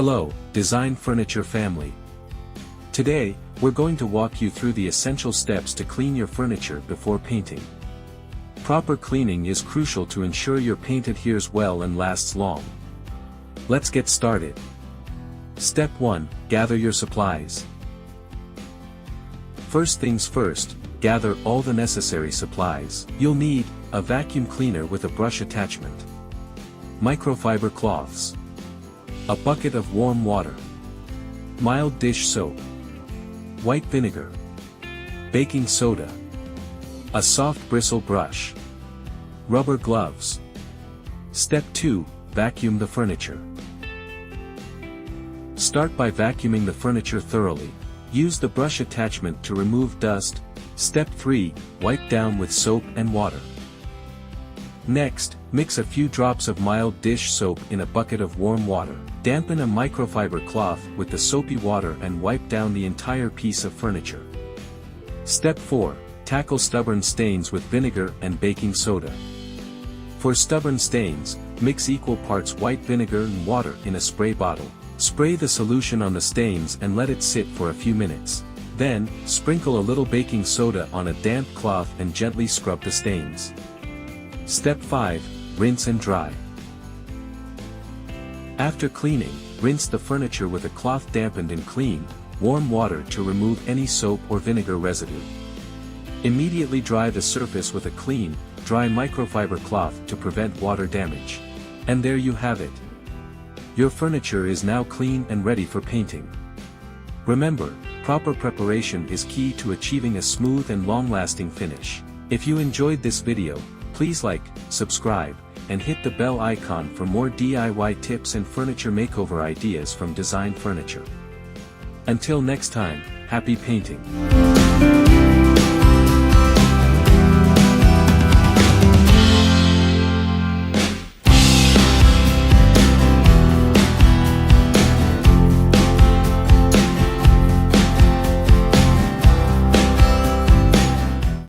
Hello, design furniture family. Today, we're going to walk you through the essential steps to clean your furniture before painting. Proper cleaning is crucial to ensure your paint adheres well and lasts long. Let's get started. Step 1. Gather your supplies. First things first, gather all the necessary supplies. You'll need a vacuum cleaner with a brush attachment, microfiber cloths, a bucket of warm water, mild dish soap, white vinegar, baking soda, a soft bristle brush, rubber gloves. Step 2. Vacuum the furniture. Start by vacuuming the furniture thoroughly. Use the brush attachment to remove dust. Step 3. Wipe down with soap and water. Next, mix a few drops of mild dish soap in a bucket of warm water. Dampen a microfiber cloth with the soapy water and wipe down the entire piece of furniture. Step 4. Tackle stubborn stains with vinegar and baking soda. For stubborn stains, mix equal parts white vinegar and water in a spray bottle. Spray the solution on the stains and let it sit for a few minutes. Then, sprinkle a little baking soda on a damp cloth and gently scrub the stains. Step 5. Rinse and dry. After cleaning, rinse the furniture with a cloth dampened in clean, warm water to remove any soap or vinegar residue. Immediately dry the surface with a clean, dry microfiber cloth to prevent water damage. And there you have it. Your furniture is now clean and ready for painting. Remember, proper preparation is key to achieving a smooth and long-lasting finish. If you enjoyed this video, please like, subscribe, and hit the bell icon for more DIY tips and furniture makeover ideas from Design Furniture. Until next time, happy painting!